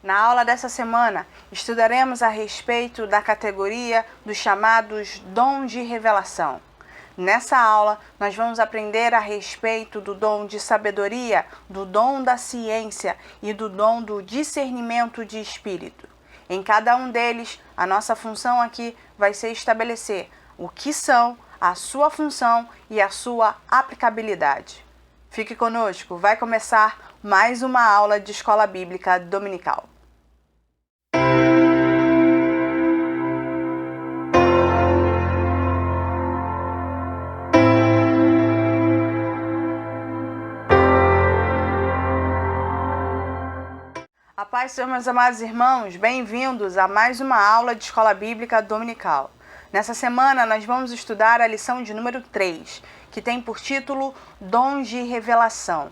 Na aula dessa semana, estudaremos a respeito da categoria dos chamados dons de revelação. Nessa aula, nós vamos aprender a respeito do dom de sabedoria, do dom da ciência e do dom do discernimento de espírito. Em cada um deles, a nossa função aqui vai ser estabelecer o que são, a sua função e a sua aplicabilidade. Fique conosco, vai começar mais uma aula de Escola Bíblica Dominical. A paz, Senhor, meus amados irmãos, bem-vindos a mais uma aula de Escola Bíblica Dominical. Nessa semana, nós vamos estudar a lição de número 3, que tem por título Dons de Revelação.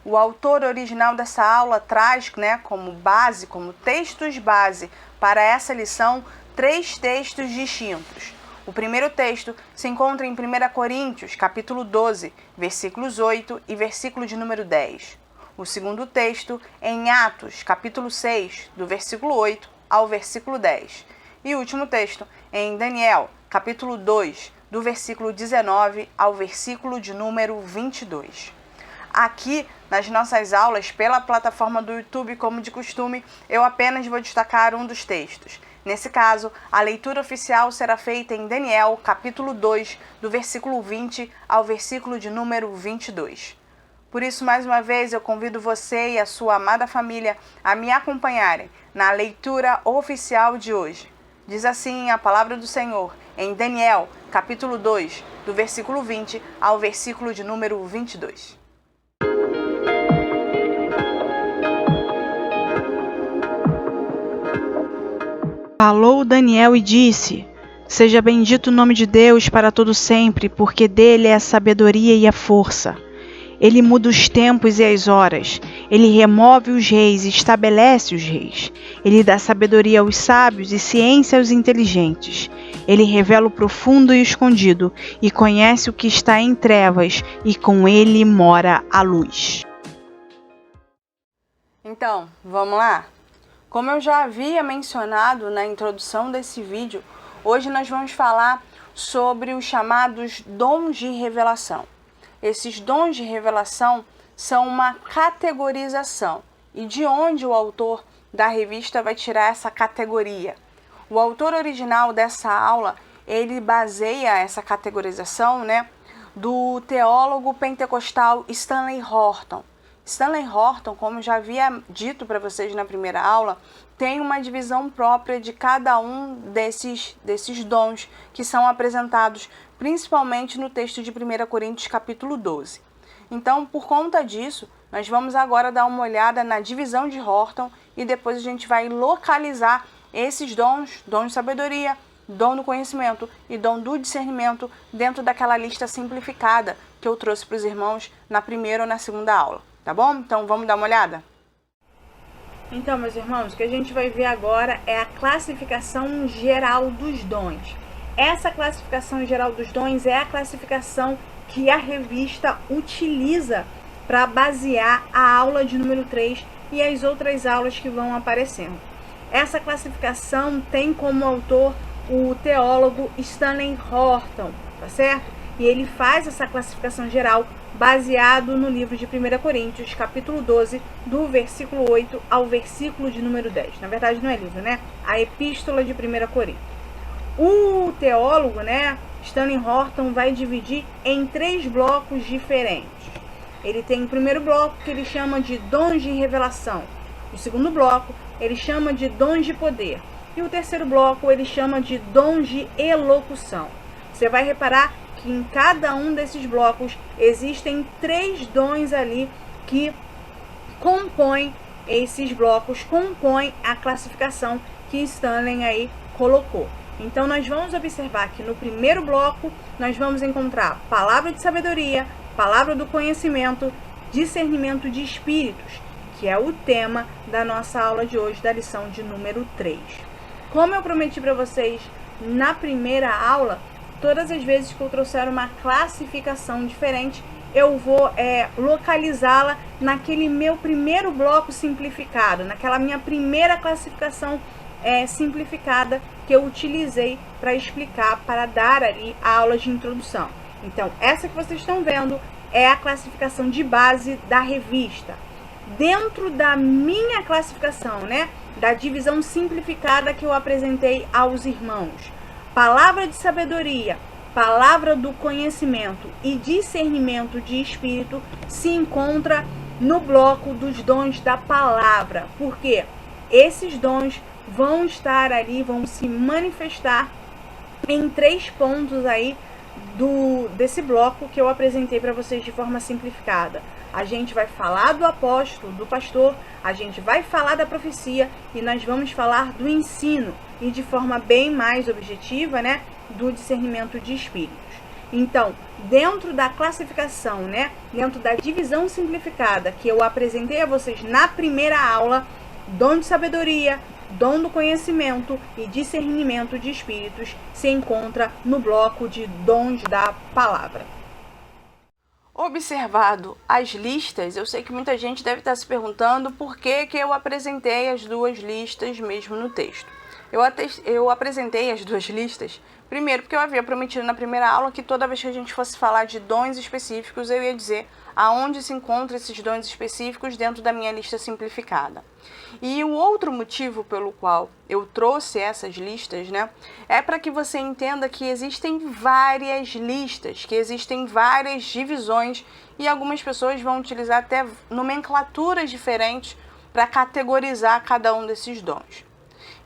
O autor original dessa aula traz como base, como textos base para essa lição, 3 textos distintos. O primeiro texto se encontra em 1 Coríntios, capítulo 12, versículos 8 e versículo de número 10. O segundo texto é em Atos, capítulo 6, do versículo 8 ao versículo 10. E o último texto é em Daniel, capítulo 2, do versículo 19 ao versículo de número 22. Aqui, nas nossas aulas, pela plataforma do YouTube, como de costume, eu apenas vou destacar um dos textos. Nesse caso, a leitura oficial será feita em Daniel, capítulo 2, do versículo 20 ao versículo de número 22. Por isso, mais uma vez, eu convido você e a sua amada família a me acompanharem na leitura oficial de hoje. Diz assim a palavra do Senhor em Daniel, capítulo 2, do versículo 20 ao versículo de número 22. Falou Daniel e disse: Seja bendito o nome de Deus para todo sempre, porque dele é a sabedoria e a força. Ele muda os tempos e as horas. Ele remove os reis e estabelece os reis. Ele dá sabedoria aos sábios e ciência aos inteligentes. Ele revela o profundo e o escondido, e conhece o que está em trevas, e com ele mora a luz. Então, vamos lá? Como eu já havia mencionado na introdução desse vídeo, hoje nós vamos falar sobre os chamados dons de revelação. Esses dons de revelação são uma categorização. E de onde o autor da revista vai tirar essa categoria? O autor original dessa aula, ele baseia essa categorização, do teólogo pentecostal Stanley Horton. Stanley Horton, como já havia dito para vocês na primeira aula, tem uma divisão própria de cada um desses dons que são apresentados principalmente no texto de 1 Coríntios capítulo 12. Então, por conta disso, nós vamos agora dar uma olhada na divisão de Horton e depois a gente vai localizar esses dons de sabedoria, dom do conhecimento e dom do discernimento dentro daquela lista simplificada que eu trouxe para os irmãos na primeira ou na segunda aula, tá bom? Então, vamos dar uma olhada? Então, meus irmãos, o que a gente vai ver agora é a classificação geral dos dons. Essa classificação geral dos dons é a classificação que a revista utiliza para basear a aula de número 3 e as outras aulas que vão aparecendo. Essa classificação tem como autor o teólogo Stanley Horton, tá certo? E ele faz essa classificação geral baseado no livro de 1 Coríntios, capítulo 12, do versículo 8 ao versículo de número 10. Na verdade, não é livro, A epístola de 1 Coríntios. O teólogo, Stanley Horton, vai dividir em 3 blocos diferentes. Ele tem o primeiro bloco que ele chama de dons de revelação. O segundo bloco ele chama de dons de poder. E o terceiro bloco ele chama de dons de elocução. Você vai reparar que em cada um desses blocos existem 3 dons ali que compõem esses blocos, compõem a classificação que Stanley aí colocou. Então, nós vamos observar que no primeiro bloco, nós vamos encontrar palavra de sabedoria, palavra do conhecimento, discernimento de espíritos, que é o tema da nossa aula de hoje, da lição de número 3. Como eu prometi para vocês na primeira aula, todas as vezes que eu trouxer uma classificação diferente, eu vou localizá-la naquele meu primeiro bloco simplificado, naquela minha primeira classificação simplificada que eu utilizei para explicar, para dar ali a aula de introdução. Então, essa que vocês estão vendo é a classificação de base da revista. Dentro da minha classificação, né, da divisão simplificada que eu apresentei aos irmãos, palavra de sabedoria, palavra do conhecimento e discernimento de espírito se encontra no bloco dos dons da palavra, porque esses dons vão estar ali, vão se manifestar em 3 pontos aí desse bloco que eu apresentei para vocês de forma simplificada. A gente vai falar do apóstolo, do pastor, a gente vai falar da profecia e nós vamos falar do ensino e de forma bem mais objetiva, né, do discernimento de espíritos. Então, dentro da classificação, né, dentro da divisão simplificada que eu apresentei a vocês na primeira aula, dom de sabedoria, dom do conhecimento e discernimento de espíritos se encontra no bloco de dons da palavra. Observado as listas, eu sei que muita gente deve estar se perguntando por que eu apresentei as 2 listas mesmo no texto. Eu apresentei as 2 listas, primeiro porque eu havia prometido na primeira aula que toda vez que a gente fosse falar de dons específicos, eu ia dizer aonde se encontram esses dons específicos dentro da minha lista simplificada. E o outro motivo pelo qual eu trouxe essas listas, né, é para que você entenda que existem várias listas, que existem várias divisões e algumas pessoas vão utilizar até nomenclaturas diferentes para categorizar cada um desses dons.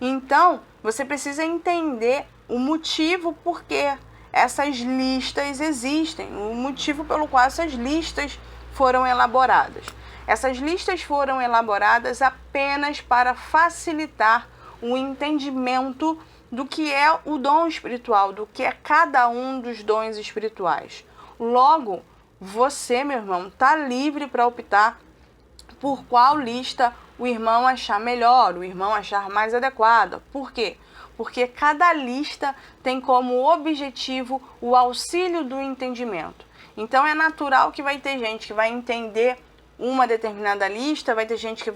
Então, você precisa entender o motivo por que essas listas existem, o motivo pelo qual essas listas foram elaboradas. Essas listas foram elaboradas apenas para facilitar o entendimento do que é o dom espiritual, do que é cada um dos dons espirituais. Logo, você, meu irmão, está livre para optar por qual lista o irmão achar melhor, o irmão achar mais adequada. Por quê? Porque cada lista tem como objetivo o auxílio do entendimento. Então é natural que vai ter gente que vai entender uma determinada lista, vai ter gente que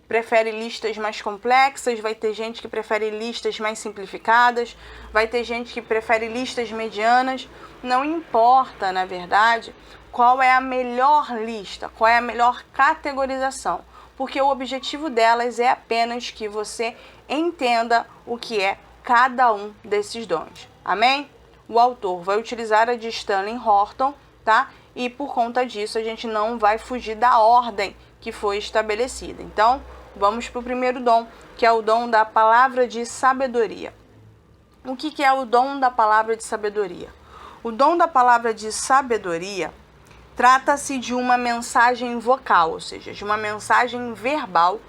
prefere listas mais complexas, vai ter gente que prefere listas mais simplificadas, vai ter gente que prefere listas medianas. Não importa, na verdade, qual é a melhor lista, qual é a melhor categorização, porque o objetivo delas é apenas que você entenda o que é cada um desses dons. Amém? O autor vai utilizar a de Stanley Horton, tá? E por conta disso a gente não vai fugir da ordem que foi estabelecida. Então, vamos para o primeiro dom, que é o dom da palavra de sabedoria. O que é o dom da palavra de sabedoria? O dom da palavra de sabedoria trata-se de uma mensagem vocal, ou seja, de uma mensagem verbal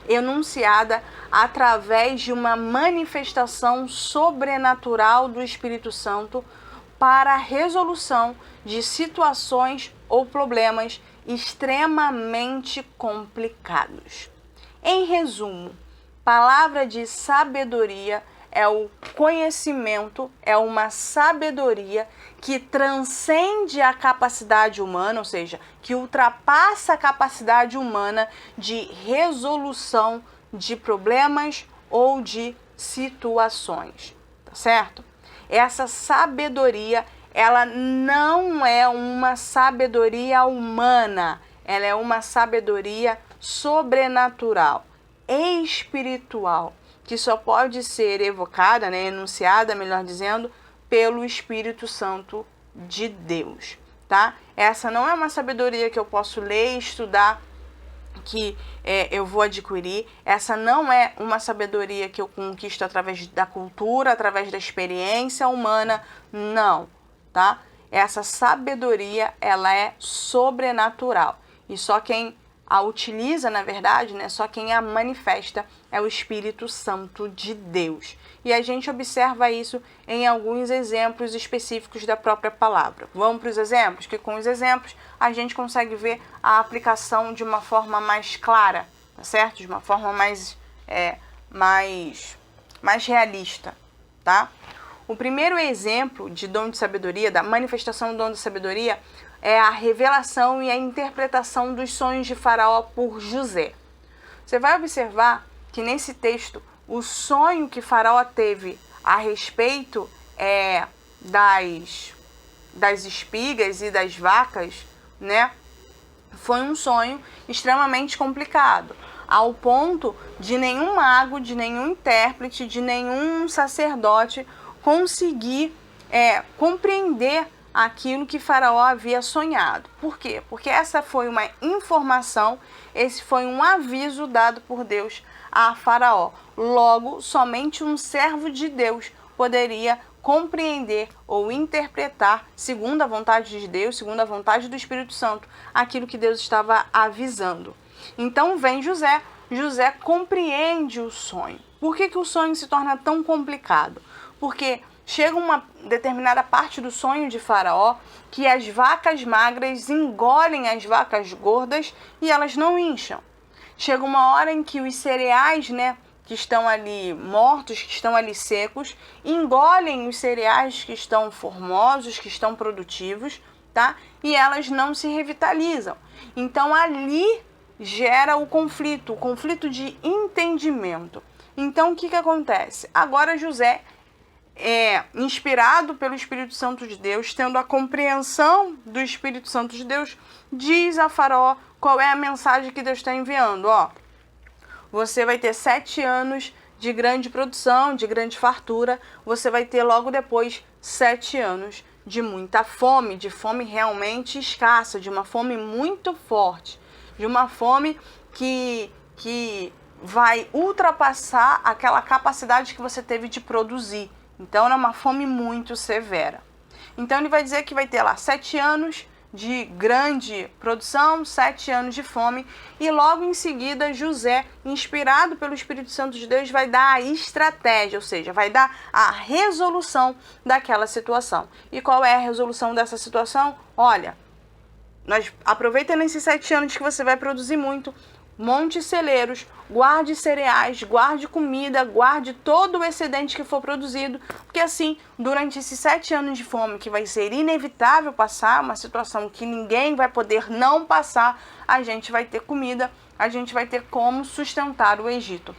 enunciada através de uma manifestação sobrenatural do Espírito Santo para a resolução de situações ou problemas extremamente complicados. Em resumo, palavra de sabedoria é o conhecimento, é uma sabedoria que transcende a capacidade humana, ou seja, que ultrapassa a capacidade humana de resolução de problemas ou de situações, tá certo? Essa sabedoria, ela não é uma sabedoria humana, ela é uma sabedoria sobrenatural, espiritual, que só pode ser evocada, né, enunciada, melhor dizendo, pelo Espírito Santo de Deus, tá? Essa não é uma sabedoria que eu posso ler e estudar, que eu vou adquirir. Essa não é uma sabedoria que eu conquisto através da cultura, através da experiência humana, não, tá? Essa sabedoria, ela é sobrenatural e só quem a utiliza, na verdade, né, só quem a manifesta é o Espírito Santo de Deus. E a gente observa isso em alguns exemplos específicos da própria palavra. Vamos para os exemplos, que com os exemplos a gente consegue ver a aplicação de uma forma mais clara, tá certo? De uma forma mais realista, tá? O primeiro exemplo de dom de sabedoria, da manifestação do dom de sabedoria, é a revelação e a interpretação dos sonhos de Faraó por José. Você vai observar que nesse texto, o sonho que Faraó teve a respeito das espigas e das vacas, né, foi um sonho extremamente complicado, ao ponto de nenhum mago, de nenhum intérprete, de nenhum sacerdote conseguir compreender aquilo que Faraó havia sonhado. Por quê? Porque essa foi uma informação, esse foi um aviso dado por Deus a Faraó. Logo, somente um servo de Deus poderia compreender ou interpretar, segundo a vontade de Deus, segundo a vontade do Espírito Santo, aquilo que Deus estava avisando. Então vem José. José compreende o sonho. Por que o sonho se torna tão complicado? Porque chega uma determinada parte do sonho de Faraó que as vacas magras engolem as vacas gordas e elas não incham. Chega uma hora em que os cereais, né, que estão ali mortos, que estão ali secos, engolem os cereais que estão formosos, que estão produtivos, tá? E elas não se revitalizam. Então ali gera o conflito de entendimento. Então o que acontece? Agora José inspirado pelo Espírito Santo de Deus, tendo a compreensão do Espírito Santo de Deus, diz a Faraó qual é a mensagem que Deus está enviando. Você vai ter 7 anos de grande produção, de grande fartura, você vai ter logo depois 7 anos de muita fome, de fome realmente escassa, de uma fome muito forte, de uma fome que vai ultrapassar aquela capacidade que você teve de produzir. Então, é uma fome muito severa. Então, ele vai dizer que vai ter lá 7 anos de grande produção, 7 anos de fome. E logo em seguida, José, inspirado pelo Espírito Santo de Deus, vai dar a estratégia, ou seja, vai dar a resolução situação. E qual é a resolução dessa situação? Olha, aproveita nesses 7 anos que você vai produzir muito, monte celeiros, guarde cereais, guarde comida, guarde todo o excedente que for produzido, porque assim, durante esses 7 anos de fome, que vai ser inevitável passar, uma situação que ninguém vai poder não passar, a gente vai ter comida, a gente vai ter como sustentar o Egito.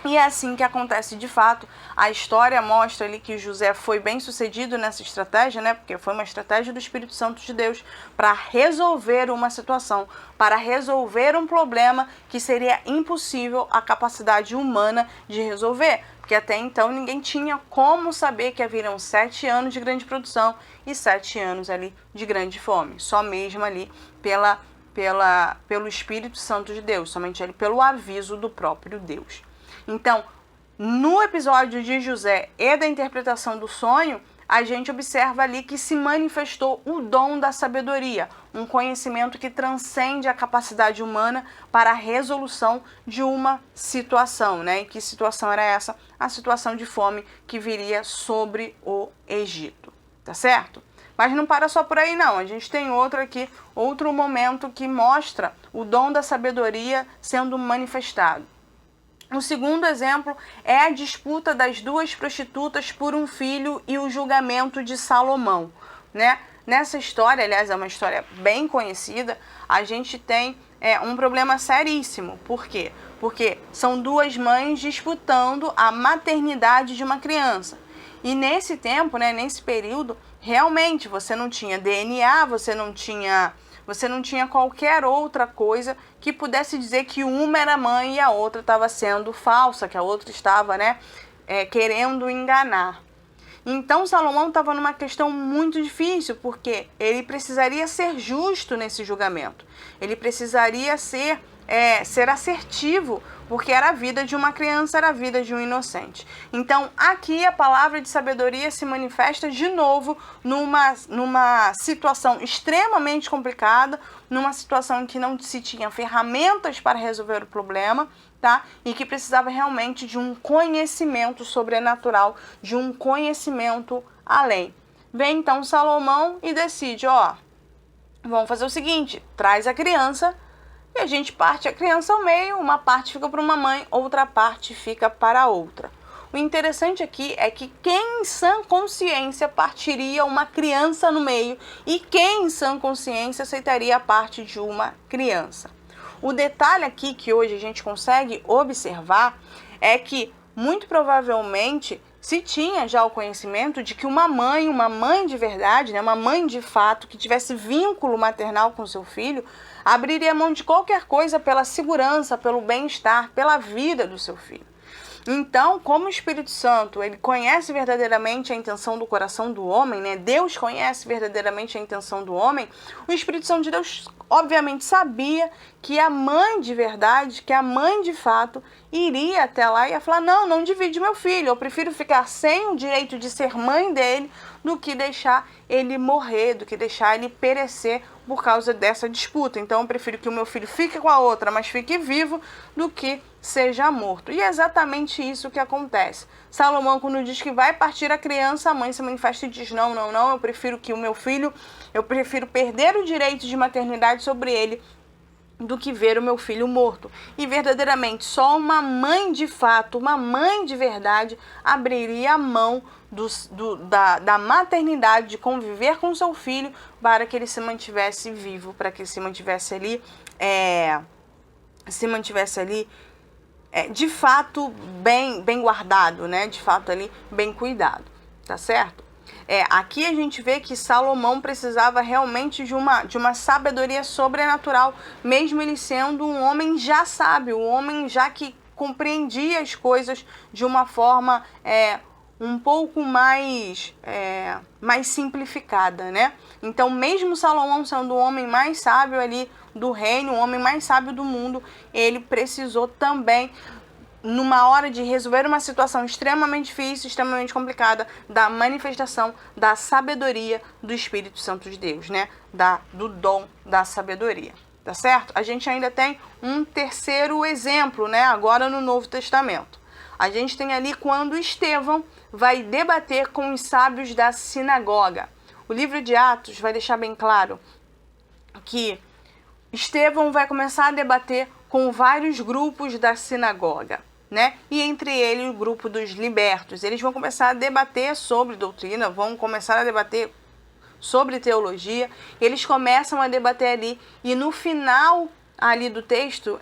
E é assim que acontece de fato. A história mostra ali que José foi bem sucedido nessa estratégia, né? Porque foi uma estratégia do Espírito Santo de Deus para resolver uma situação, para resolver um problema que seria impossível a capacidade humana de resolver. Porque até então ninguém tinha como saber que haveriam 7 anos de grande produção e 7 anos ali de grande fome. Só mesmo ali pelo Espírito Santo de Deus, somente ali pelo aviso do próprio Deus. Então, no episódio de José e da interpretação do sonho, a gente observa ali que se manifestou o dom da sabedoria, um conhecimento que transcende a capacidade humana para a resolução de uma situação, né? E que situação era essa? A situação de fome que viria sobre o Egito, tá certo? Mas não para só por aí não, a gente tem outro momento que mostra o dom da sabedoria sendo manifestado. O segundo exemplo é a disputa das 2 prostitutas por um filho e o julgamento de Salomão, né? Nessa história, aliás, é uma história bem conhecida, a gente tem um problema seríssimo. Por quê? Porque são 2 mães disputando a maternidade de uma criança. E nesse tempo, né, nesse período, realmente você não tinha DNA, você não tinha qualquer outra coisa que pudesse dizer que uma era mãe e a outra estava sendo falsa, que a outra estava, querendo enganar. Então Salomão estava numa questão muito difícil, porque ele precisaria ser justo nesse julgamento. Ele precisaria ser assertivo, porque era a vida de uma criança, era a vida de um inocente. Então, aqui a palavra de sabedoria se manifesta de novo numa situação extremamente complicada, numa situação em que não se tinha ferramentas para resolver o problema, tá? E que precisava realmente de um conhecimento sobrenatural, de um conhecimento além. Vem então Salomão e decide, vamos fazer o seguinte, traz a criança, e a gente parte a criança ao meio, uma parte fica para uma mãe, outra parte fica para a outra. O interessante aqui é que quem em sã consciência partiria uma criança no meio e quem em sã consciência aceitaria a parte de uma criança. O detalhe aqui que hoje a gente consegue observar é que, muito provavelmente, se tinha já o conhecimento de que uma mãe de verdade, né, uma mãe de fato, que tivesse vínculo maternal com seu filho, abriria mão de qualquer coisa pela segurança, pelo bem-estar, pela vida do seu filho. Então, como o Espírito Santo, ele conhece verdadeiramente a intenção do coração do homem, né? Deus conhece verdadeiramente a intenção do homem. O Espírito Santo de Deus, obviamente, sabia que a mãe de verdade, que a mãe de fato, iria até lá e ia falar: não divide meu filho, eu prefiro ficar sem o direito de ser mãe dele do que deixar ele morrer, do que deixar ele perecer por causa dessa disputa. Então, eu prefiro que o meu filho fique com a outra, mas fique vivo, do que seja morto. E é exatamente isso que acontece. Salomão, quando diz que vai partir a criança, a mãe se manifesta e diz: não, eu prefiro que o meu filho, eu prefiro perder o direito de maternidade sobre ele do que ver o meu filho morto. E verdadeiramente, só uma mãe de fato, uma mãe de verdade, abriria a mão da maternidade, de conviver com seu filho, para que ele se mantivesse vivo, para que ele se mantivesse ali, de fato bem guardado, né? De fato ali bem cuidado, tá certo? Aqui a gente vê que Salomão precisava realmente de uma sabedoria sobrenatural, mesmo ele sendo um homem já sábio, um homem já que compreendia as coisas de uma forma um pouco mais simplificada, né? Então, mesmo Salomão sendo o homem mais sábio ali do reino, o homem mais sábio do mundo, ele precisou também, numa hora de resolver uma situação extremamente difícil, extremamente complicada, da manifestação da sabedoria do Espírito Santo de Deus, né? Do dom da sabedoria, tá certo? A gente ainda tem um terceiro exemplo, né? Agora no Novo Testamento. A gente tem ali quando Estevão vai debater com os sábios da sinagoga. O livro de Atos vai deixar bem claro que Estevão vai começar a debater com vários grupos da sinagoga, né? E entre eles o grupo dos libertos. Eles vão começar a debater sobre doutrina, vão começar a debater sobre teologia. Eles começam a debater ali e no final ali do texto,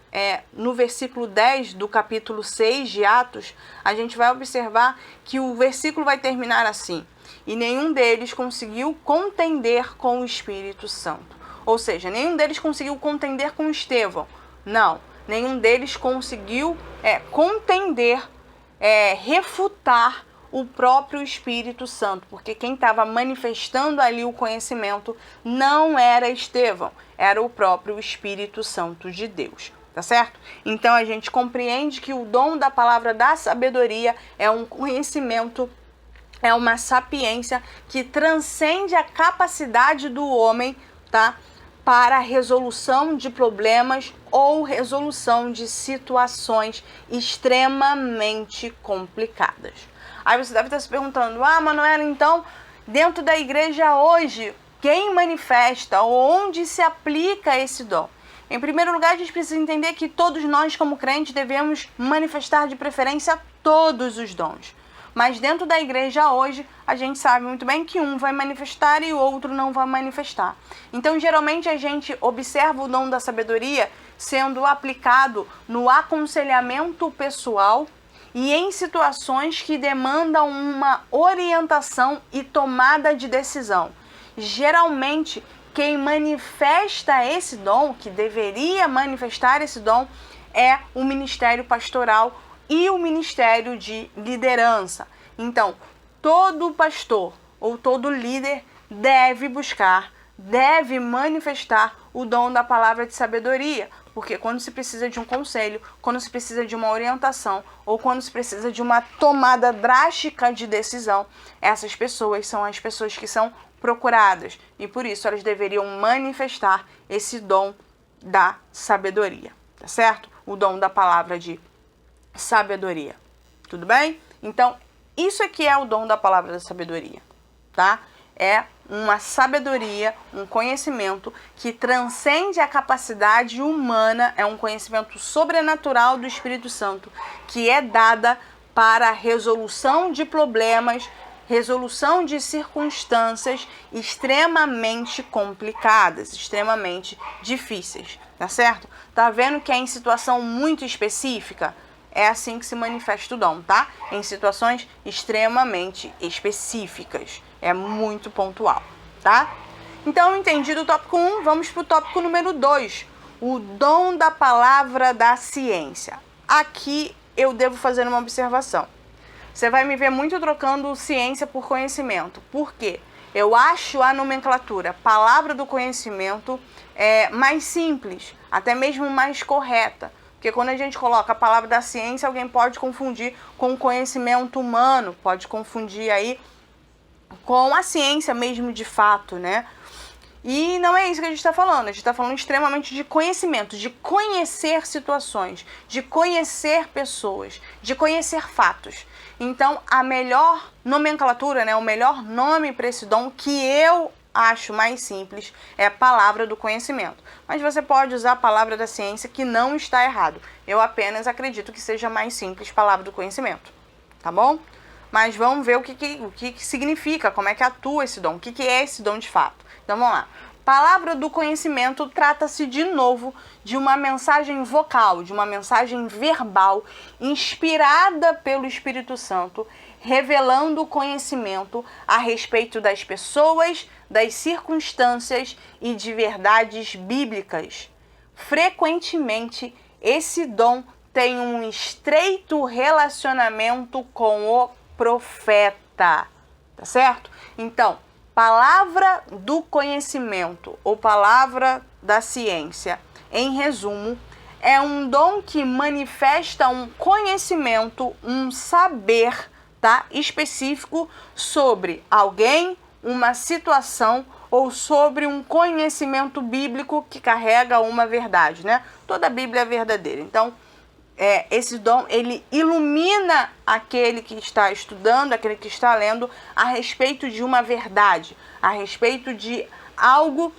no versículo 10 do capítulo 6 de Atos, a gente vai observar que o versículo vai terminar assim: e nenhum deles conseguiu contender com o Espírito Santo. Ou seja, nenhum deles conseguiu contender com Estevão. Não, nenhum deles conseguiu contender, refutar o próprio Espírito Santo, porque quem estava manifestando ali o conhecimento não era Estevão, era o próprio Espírito Santo de Deus, tá certo? Então a gente compreende que o dom da palavra da sabedoria é um conhecimento, é uma sapiência que transcende a capacidade do homem, tá? Para a resolução de problemas ou resolução de situações extremamente complicadas. Aí você deve estar se perguntando: Manuela, então, dentro da igreja hoje, quem manifesta ou onde se aplica esse dom? Em primeiro lugar, a gente precisa entender que todos nós, como crentes, devemos manifestar de preferência todos os dons. Mas dentro da igreja hoje, a gente sabe muito bem que um vai manifestar e o outro não vai manifestar. Então, geralmente, a gente observa o dom da sabedoria sendo aplicado no aconselhamento pessoal e em situações que demandam uma orientação e tomada de decisão. Geralmente, quem manifesta esse dom, que deveria manifestar esse dom, é o ministério pastoral e o ministério de liderança. Então, todo pastor ou todo líder deve buscar, deve manifestar o dom da palavra de sabedoria, porque quando se precisa de um conselho, quando se precisa de uma orientação ou quando se precisa de uma tomada drástica de decisão, essas pessoas são as pessoas que são procuradas e por isso elas deveriam manifestar esse dom da sabedoria, tá certo? O dom da palavra de sabedoria, tudo bem? Então, isso aqui é o dom da palavra da sabedoria, tá? É uma sabedoria, um conhecimento que transcende a capacidade humana, é um conhecimento sobrenatural do Espírito Santo, que é dada para a resolução de problemas, resolução de circunstâncias extremamente complicadas, extremamente difíceis, tá certo? Tá vendo que é em situação muito específica? É assim que se manifesta o dom, tá? Em situações extremamente específicas. É muito pontual, tá? Então, entendido o tópico 1, vamos para o tópico número 2. O dom da palavra da ciência. Aqui eu devo fazer uma observação. Você vai me ver muito trocando ciência por conhecimento. Por quê? Eu acho a nomenclatura palavra do conhecimento mais simples, até mesmo mais correta. Porque quando a gente coloca a palavra da ciência, alguém pode confundir com o conhecimento humano, pode confundir aí com a ciência mesmo de fato, né? E não é isso que a gente está falando. A gente está falando extremamente de conhecimento, de conhecer situações, de conhecer pessoas, de conhecer fatos. Então, a melhor nomenclatura, né, o melhor nome para esse dom que eu acho mais simples é a palavra do conhecimento. Mas você pode usar a palavra da ciência, que não está errado. Eu apenas acredito que seja mais simples palavra do conhecimento. Tá bom? Mas vamos ver o que significa, como é que atua esse dom, o que é esse dom de fato. Então vamos lá. Palavra do conhecimento trata-se de novo de uma mensagem vocal, de uma mensagem verbal, inspirada pelo Espírito Santo, revelando o conhecimento a respeito das pessoas, das circunstâncias e de verdades bíblicas. Frequentemente, esse dom tem um estreito relacionamento com o profeta, tá certo? Então, palavra do conhecimento ou palavra da ciência, em resumo, é um dom que manifesta um conhecimento, um saber, tá, específico sobre alguém, uma situação ou sobre um conhecimento bíblico que carrega uma verdade, né? Toda a Bíblia é verdadeira. Então, esse dom, ele ilumina aquele que está estudando, aquele que está lendo, a respeito de uma verdade, a respeito de algo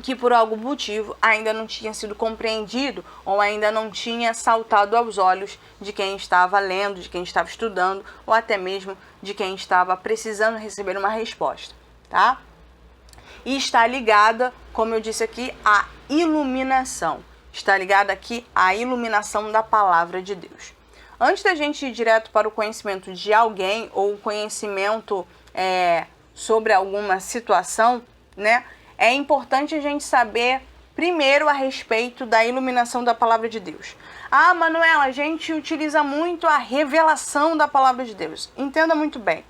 que por algum motivo ainda não tinha sido compreendido ou ainda não tinha saltado aos olhos de quem estava lendo, de quem estava estudando ou até mesmo de quem estava precisando receber uma resposta, tá? E está ligada, como eu disse aqui, à iluminação. Está ligada aqui à iluminação da palavra de Deus. Antes da gente ir direto para o conhecimento de alguém ou o conhecimento sobre alguma situação, né? É importante a gente saber primeiro a respeito da iluminação da palavra de Deus. Ah, Manuela, a gente utiliza muito a revelação da palavra de Deus. Entenda muito bem.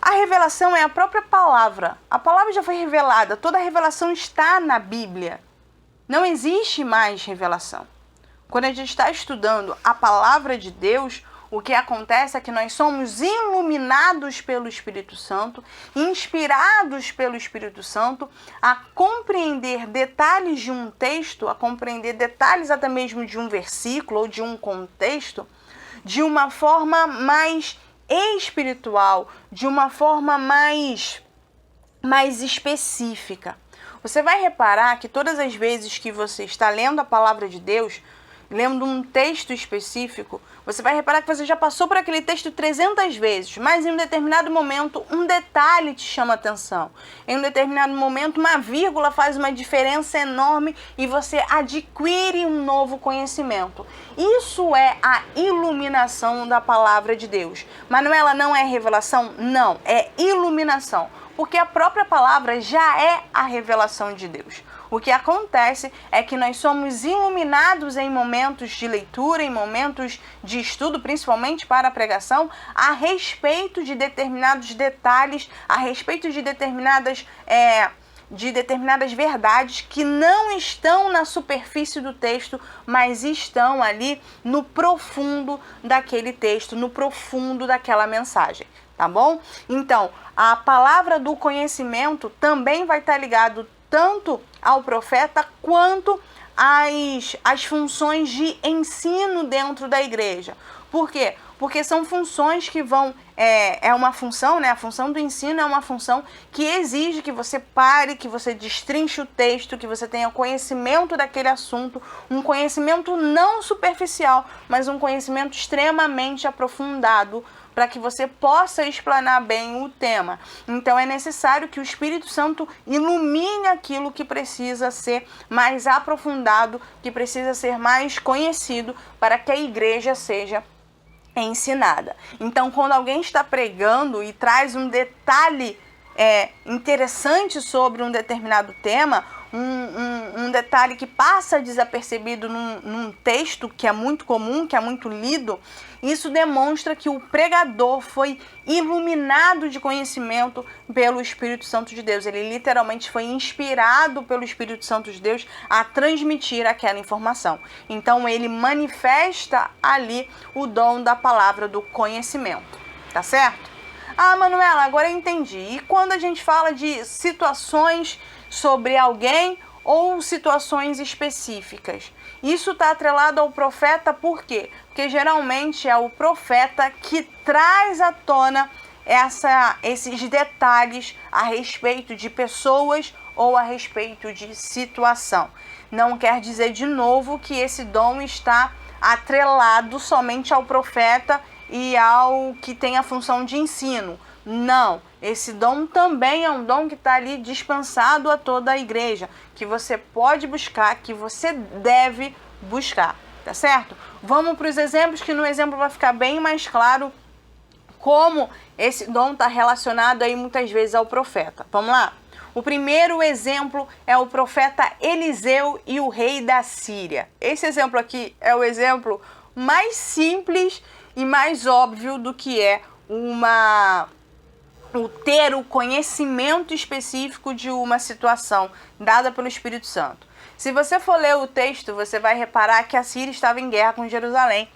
A revelação é a própria palavra. A palavra já foi revelada, toda a revelação está na Bíblia. Não existe mais revelação. Quando a gente está estudando a palavra de Deus, o que acontece é que nós somos iluminados pelo Espírito Santo, inspirados pelo Espírito Santo a compreender detalhes de um texto, a compreender detalhes até mesmo de um versículo ou de um contexto, de uma forma mais espiritual, de uma forma mais específica. Você vai reparar que todas as vezes que você está lendo a palavra de Deus, lendo um texto específico, você vai reparar que você já passou por aquele texto 300 vezes, mas em um determinado momento um detalhe te chama a atenção. Em um determinado momento uma vírgula faz uma diferença enorme e você adquire um novo conhecimento. Isso é a iluminação da palavra de Deus. Manuela, não é revelação? Não, é iluminação. Porque a própria palavra já é a revelação de Deus. O que acontece é que nós somos iluminados em momentos de leitura, em momentos de estudo, principalmente para a pregação, a respeito de determinados detalhes, a respeito de determinadas verdades que não estão na superfície do texto, mas estão ali no profundo daquele texto, no profundo daquela mensagem. Tá bom? Então, a palavra do conhecimento também vai estar ligado tanto ao profeta quanto às funções de ensino dentro da igreja. Por quê? Porque são funções que vão... É uma função, né? A função do ensino é uma função que exige que você pare, que você destrinche o texto, que você tenha conhecimento daquele assunto, um conhecimento não superficial, mas um conhecimento extremamente aprofundado, para que você possa explanar bem o tema. Então é necessário que o Espírito Santo ilumine aquilo que precisa ser mais aprofundado, que precisa ser mais conhecido, para que a igreja seja ensinada. Então, quando alguém está pregando e traz um detalhe interessante sobre um determinado tema, um detalhe que passa desapercebido num texto que é muito comum, que é muito lido, isso demonstra que o pregador foi iluminado de conhecimento pelo Espírito Santo de Deus. Ele literalmente foi inspirado pelo Espírito Santo de Deus a transmitir aquela informação. Então ele manifesta ali o dom da palavra do conhecimento, tá certo? Ah, Manuela, agora eu entendi. E quando a gente fala de situações sobre alguém ou situações específicas, isso está atrelado ao profeta por quê? Porque geralmente é o profeta que traz à tona esses detalhes a respeito de pessoas ou a respeito de situação. Não quer dizer de novo que esse dom está atrelado somente ao profeta e ao que tem a função de ensino. Não, esse dom também é um dom que está ali dispensado a toda a igreja, que você pode buscar, que você deve buscar, tá certo? Vamos para os exemplos, que no exemplo vai ficar bem mais claro como esse dom está relacionado aí muitas vezes ao profeta. Vamos lá? O primeiro exemplo é o profeta Eliseu e o rei da Síria. Esse exemplo aqui é o exemplo mais simples e mais óbvio do que é o ter o conhecimento específico de uma situação dada pelo Espírito Santo. Se você for ler o texto, você vai reparar que a Síria estava em guerra com Jerusalém.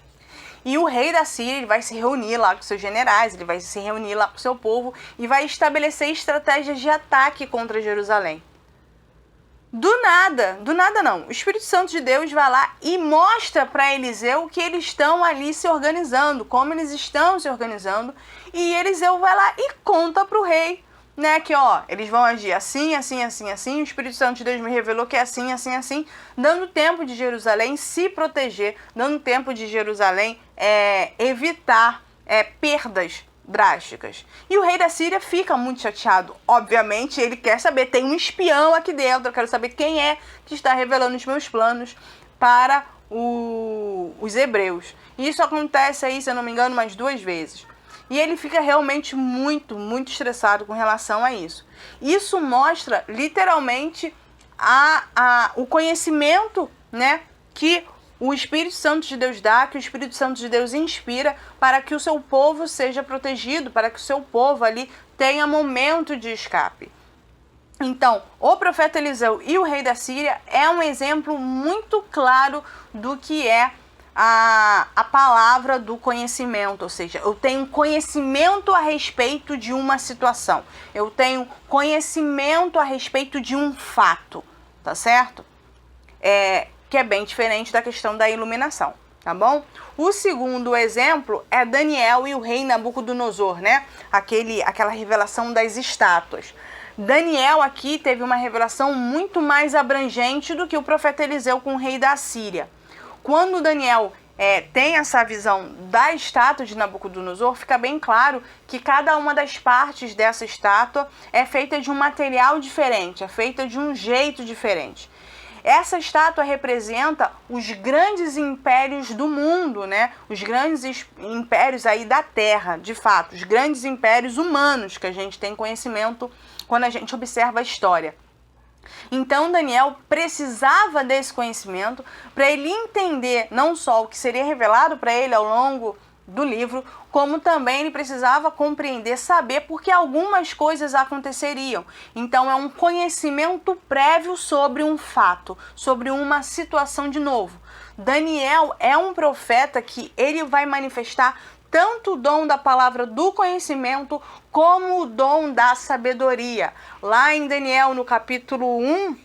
E o rei da Síria, ele vai se reunir lá com seus generais, ele vai se reunir lá com seu povo e vai estabelecer estratégias de ataque contra Jerusalém. Do nada não. O Espírito Santo de Deus vai lá e mostra para Eliseu que eles estão ali se organizando, como eles estão se organizando. E Eliseu vai lá e conta para o rei, né, que eles vão agir assim, assim, assim, assim. O Espírito Santo de Deus me revelou que é assim, assim, assim, dando tempo de Jerusalém se proteger, dando tempo de Jerusalém evitar perdas drásticas. E o rei da Síria fica muito chateado. Obviamente, ele quer saber, tem um espião aqui dentro, eu quero saber quem é que está revelando os meus planos para os hebreus. E isso acontece aí, se eu não me engano, mais 2 vezes. E ele fica realmente muito, muito estressado com relação a isso. Isso mostra, literalmente, o conhecimento, né, que o Espírito Santo de Deus dá, que o Espírito Santo de Deus inspira para que o seu povo seja protegido, para que o seu povo ali tenha momento de escape. Então, o profeta Eliseu e o rei da Síria é um exemplo muito claro do que é a palavra do conhecimento, ou seja, eu tenho conhecimento a respeito de uma situação, eu tenho conhecimento a respeito de um fato, tá certo? Que é bem diferente da questão da iluminação, tá bom? O segundo exemplo é Daniel e o rei Nabucodonosor, né? Aquela revelação das estátuas. Daniel aqui teve uma revelação muito mais abrangente do que o profeta Eliseu com o rei da Síria. Quando Daniel tem essa visão da estátua de Nabucodonosor, fica bem claro que cada uma das partes dessa estátua é feita de um material diferente, é feita de um jeito diferente. Essa estátua representa os grandes impérios do mundo, né? Os grandes impérios aí da Terra, de fato, os grandes impérios humanos que a gente tem conhecimento quando a gente observa a história. Então Daniel precisava desse conhecimento para ele entender não só o que seria revelado para ele ao longo do livro, como também ele precisava compreender, saber porque algumas coisas aconteceriam. Então é um conhecimento prévio sobre um fato, sobre uma situação de novo. Daniel é um profeta que ele vai manifestar tanto o dom da palavra do conhecimento como o dom da sabedoria. Lá em Daniel, no capítulo 1,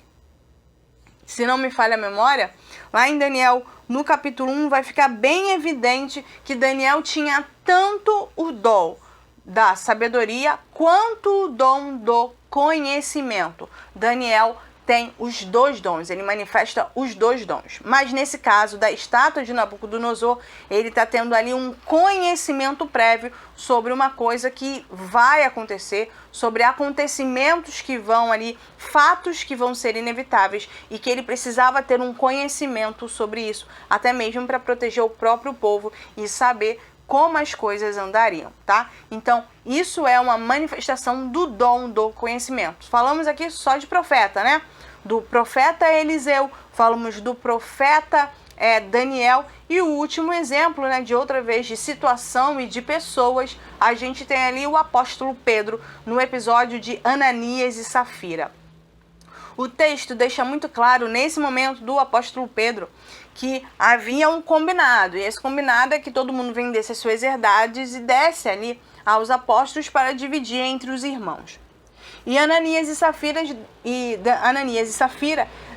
se não me falha a memória, Lá em Daniel, no capítulo 1, vai ficar bem evidente que Daniel tinha tanto o dom da sabedoria quanto o dom do conhecimento. Daniel tem os dois dons, ele manifesta os dois dons. Mas nesse caso da estátua de Nabucodonosor, ele está tendo ali um conhecimento prévio sobre uma coisa que vai acontecer, sobre acontecimentos que vão ali, fatos que vão ser inevitáveis e que ele precisava ter um conhecimento sobre isso, até mesmo para proteger o próprio povo e saber como as coisas andariam, tá? Então, isso é uma manifestação do dom do conhecimento. Falamos aqui só de profeta, né? Do profeta Eliseu, falamos do profeta Daniel, e o último exemplo, né, de outra vez, de situação e de pessoas, a gente tem ali o apóstolo Pedro, no episódio de Ananias e Safira. O texto deixa muito claro, nesse momento do apóstolo Pedro, que havia um combinado, e esse combinado é que todo mundo vendesse as suas herdades e desse ali aos apóstolos para dividir entre os irmãos. E Ananias e Safira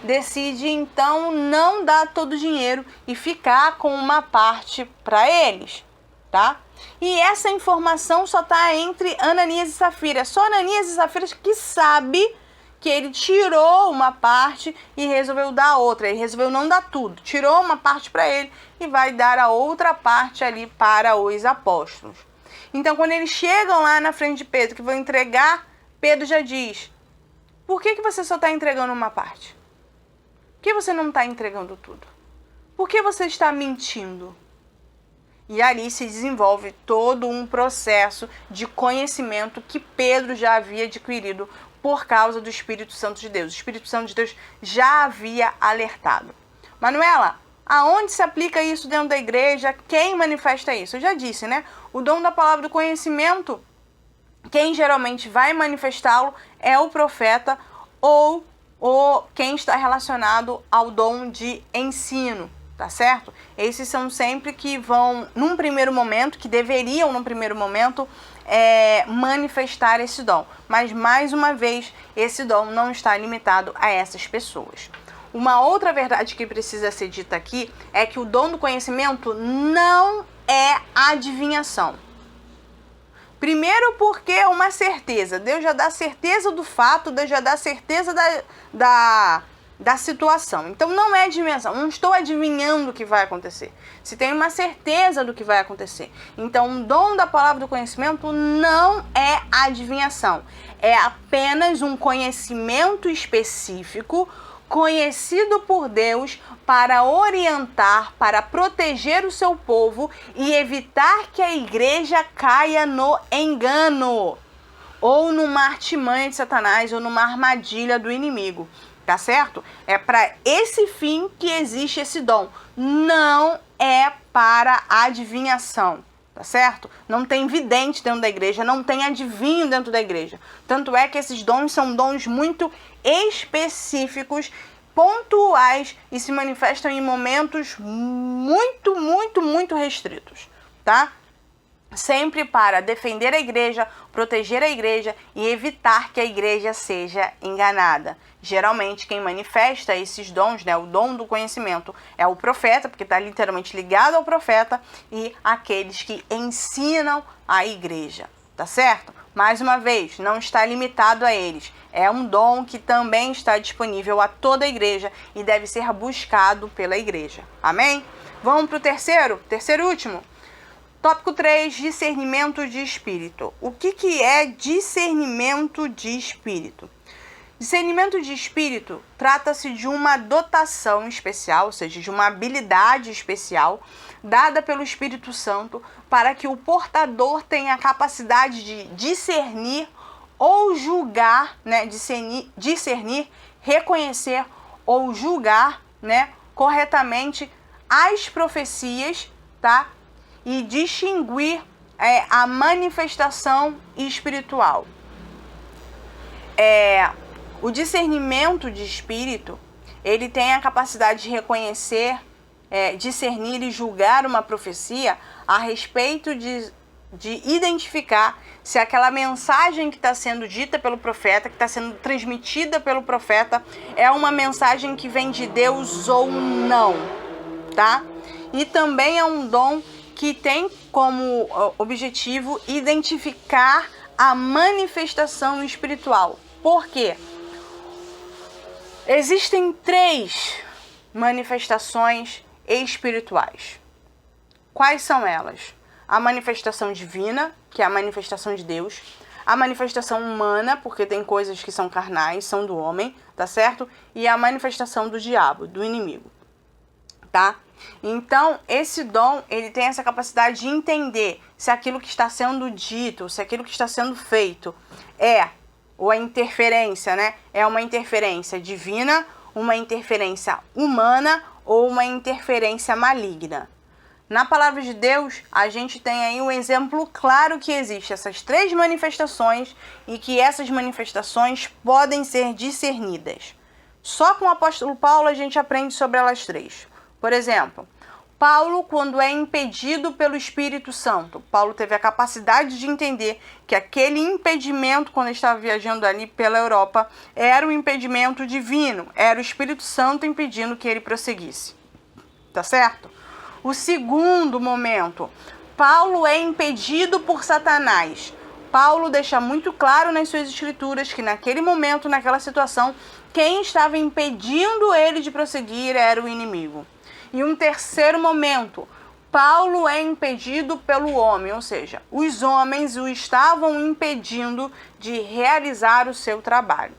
decidem então não dar todo o dinheiro e ficar com uma parte para eles, tá? E essa informação só está entre Ananias e Safira. Só Ananias e Safira que sabe que ele tirou uma parte e resolveu dar outra. Ele resolveu não dar tudo. Tirou uma parte para ele e vai dar a outra parte ali para os apóstolos. Então, quando eles chegam lá na frente de Pedro, que vão entregar, Pedro já diz: por que você só está entregando uma parte? Por que você não está entregando tudo? Por que você está mentindo? E ali se desenvolve todo um processo de conhecimento que Pedro já havia adquirido por causa do Espírito Santo de Deus. O Espírito Santo de Deus já havia alertado. Manuela, aonde se aplica isso dentro da igreja? Quem manifesta isso? Eu já disse, né? O dom da palavra do conhecimento, quem geralmente vai manifestá-lo é o profeta ou quem está relacionado ao dom de ensino, tá certo? Esses são sempre que vão, num primeiro momento, que deveriam, num primeiro momento, manifestar esse dom. Mas, mais uma vez, esse dom não está limitado a essas pessoas. Uma outra verdade que precisa ser dita aqui é que o dom do conhecimento não é adivinhação. Primeiro porque é uma certeza. Deus já dá certeza do fato, Deus já dá certeza da situação. Então não é adivinhação. Não estou adivinhando o que vai acontecer. Se tem uma certeza do que vai acontecer. Então o dom da palavra do conhecimento não é adivinhação. É apenas um conhecimento específico conhecido por Deus para orientar, para proteger o seu povo e evitar que a igreja caia no engano, ou numa artimanha de Satanás, ou numa armadilha do inimigo, tá certo? É para esse fim que existe esse dom, não é para adivinhação, tá certo? Não tem vidente dentro da igreja, não tem adivinho dentro da igreja. Tanto é que esses dons são dons muito específicos, pontuais e se manifestam em momentos muito restritos, tá? Sempre para defender a igreja, proteger a igreja e evitar que a igreja seja enganada. Geralmente quem manifesta esses dons, né, o dom do conhecimento, é o profeta, porque está literalmente ligado ao profeta, e aqueles que ensinam a igreja, tá certo? Mais uma vez, não está limitado a eles. É um dom que também está disponível a toda a igreja e deve ser buscado pela igreja. Amém? Vamos para o terceiro e último. Tópico 3, discernimento de espírito. O que é discernimento de espírito? Discernimento de espírito trata-se de uma dotação especial, ou seja, de uma habilidade especial dada pelo Espírito Santo para que o portador tenha a capacidade de discernir ou julgar, né, discernir, reconhecer ou julgar, né, corretamente as profecias, tá? E distinguir a manifestação espiritual. O discernimento de espírito, ele tem a capacidade de reconhecer, discernir e julgar uma profecia a respeito de identificar se aquela mensagem que está sendo dita pelo profeta, que está sendo transmitida pelo profeta, é uma mensagem que vem de Deus ou não, tá? E também é um dom que tem como objetivo identificar a manifestação espiritual. Por quê? Existem 3 manifestações espirituais. Quais são elas? A manifestação divina, que é a manifestação de Deus. A manifestação humana, porque tem coisas que são carnais, são do homem, tá certo? E a manifestação do diabo, do inimigo, tá? Então, esse dom, ele tem essa capacidade de entender se aquilo que está sendo dito, se aquilo que está sendo feito ou a interferência, né? É uma interferência divina, uma interferência humana ou uma interferência maligna. Na palavra de Deus, a gente tem aí um exemplo claro que existe essas 3 manifestações e que essas manifestações podem ser discernidas. Só com o apóstolo Paulo a gente aprende sobre elas 3. Por exemplo, Paulo, quando é impedido pelo Espírito Santo, Paulo teve a capacidade de entender que aquele impedimento, quando ele estava viajando ali pela Europa, era um impedimento divino, era o Espírito Santo impedindo que ele prosseguisse. Tá certo? O segundo momento, Paulo é impedido por Satanás. Paulo deixa muito claro nas suas escrituras que naquele momento, naquela situação, quem estava impedindo ele de prosseguir era o inimigo. E um terceiro momento, Paulo é impedido pelo homem, ou seja, os homens o estavam impedindo de realizar o seu trabalho.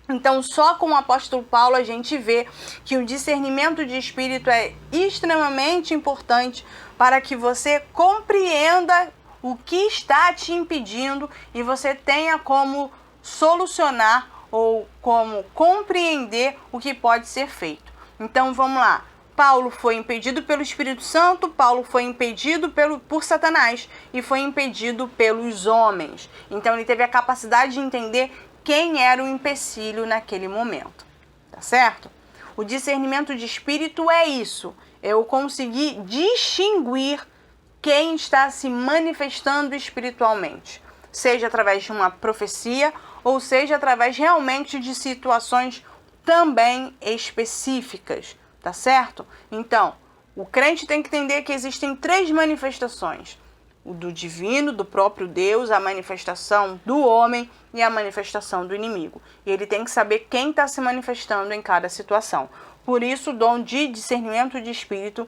Então, só com o apóstolo Paulo a gente vê que o discernimento de espírito é extremamente importante para que você compreenda o que está te impedindo e você tenha como solucionar ou como compreender o que pode ser feito. Então, vamos lá. Paulo foi impedido pelo Espírito Santo, Paulo foi impedido por Satanás e foi impedido pelos homens. Então, ele teve a capacidade de entender quem era o empecilho naquele momento, tá certo? O discernimento de espírito é isso, eu conseguir distinguir quem está se manifestando espiritualmente, seja através de uma profecia ou seja através realmente de situações também específicas, tá certo? Então, o crente tem que entender que existem 3 manifestações: o do divino, do próprio Deus, a manifestação do homem e a manifestação do inimigo. E ele tem que saber quem está se manifestando em cada situação. Por isso, o dom de discernimento de espírito,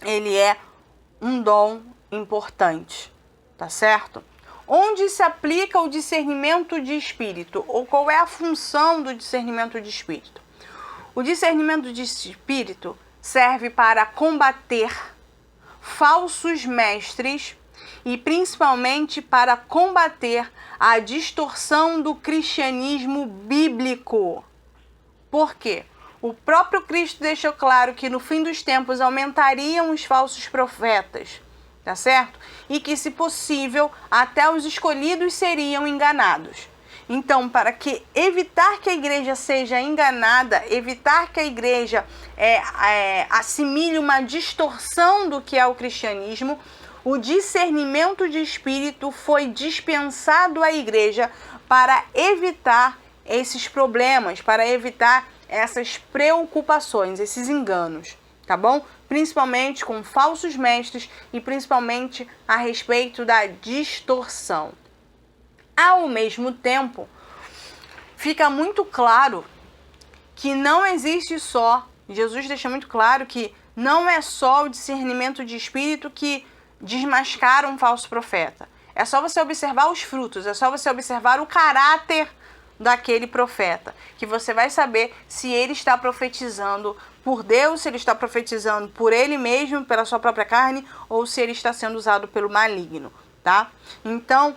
ele é um dom importante, tá certo? Onde se aplica o discernimento de espírito? Ou qual é a função do discernimento de espírito? O discernimento de espírito serve para combater falsos mestres e principalmente para combater a distorção do cristianismo bíblico. Por quê? O próprio Cristo deixou claro que no fim dos tempos aumentariam os falsos profetas, tá certo? E que, se possível, até os escolhidos seriam enganados. Então, para evitar que a igreja seja enganada, evitar que a igreja assimile uma distorção do que é o cristianismo, o discernimento de espírito foi dispensado à igreja para evitar esses problemas, para evitar essas preocupações, esses enganos, tá bom? Principalmente com falsos mestres e principalmente a respeito da distorção. Ao mesmo tempo, fica muito claro que não existe só, Jesus deixa muito claro que não é só o discernimento de espírito que desmascara um falso profeta. É só você observar os frutos, é só você observar o caráter daquele profeta, que você vai saber se ele está profetizando por Deus, se ele está profetizando por ele mesmo, pela sua própria carne, ou se ele está sendo usado pelo maligno, tá? Então,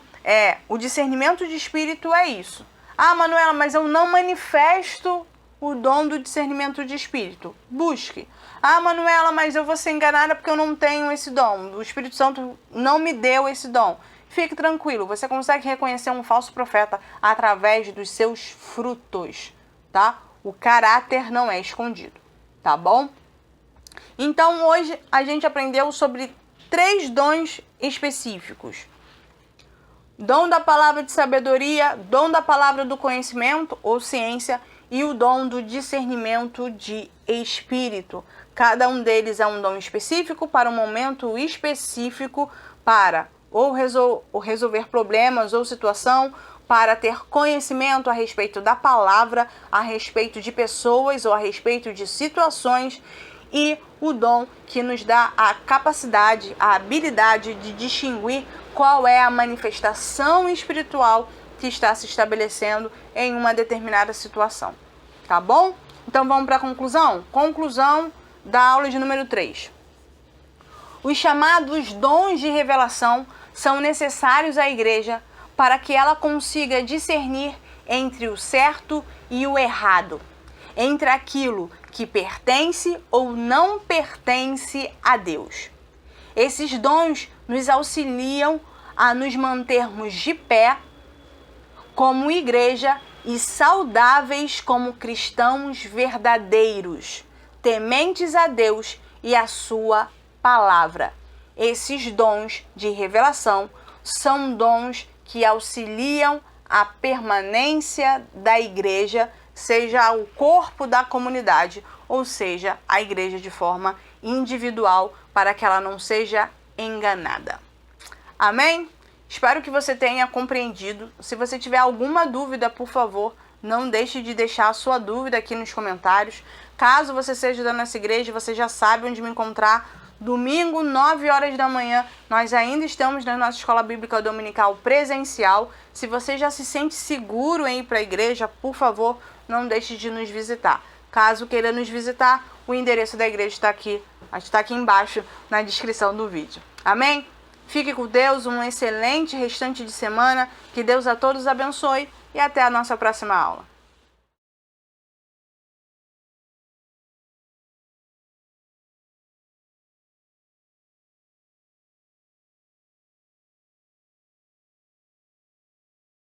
o discernimento de espírito é isso. Ah, Manuela, mas eu não manifesto o dom do discernimento de espírito. Busque. Ah, Manuela, mas eu vou ser enganada porque eu não tenho esse dom. O Espírito Santo não me deu esse dom. Fique tranquilo, você consegue reconhecer um falso profeta através dos seus frutos, tá? O caráter não é escondido, tá bom? Então, hoje a gente aprendeu sobre 3 dons específicos: dom da palavra de sabedoria, dom da palavra do conhecimento ou ciência e o dom do discernimento de espírito. Cada um deles é um dom específico para um momento específico, para ou resolver problemas ou situação, para ter conhecimento a respeito da palavra, a respeito de pessoas ou a respeito de situações, e o dom que nos dá a capacidade, a habilidade de distinguir qual é a manifestação espiritual que está se estabelecendo em uma determinada situação. Tá bom? Então vamos para a conclusão? Conclusão da aula de número 3. Os chamados dons de revelação são necessários à igreja para que ela consiga discernir entre o certo e o errado, entre aquilo que pertence ou não pertence a Deus. Esses dons nos auxiliam a nos mantermos de pé como igreja e saudáveis como cristãos verdadeiros, tementes a Deus e a sua palavra. Esses dons de revelação são dons que auxiliam a permanência da igreja, seja o corpo da comunidade, ou seja, a igreja de forma individual, para que ela não seja enganada. Amém? Espero que você tenha compreendido. Se você tiver alguma dúvida, por favor, não deixe de deixar a sua dúvida aqui nos comentários. Caso você seja da nossa igreja, você já sabe onde me encontrar. Domingo, 9 horas da manhã, nós ainda estamos na nossa escola bíblica dominical presencial. Se você já se sente seguro em ir para a igreja, por favor, não deixe de nos visitar. Caso queira nos visitar, o endereço da igreja está aqui embaixo na descrição do vídeo. Amém? Fique com Deus, um excelente restante de semana, que Deus a todos abençoe e até a nossa próxima aula.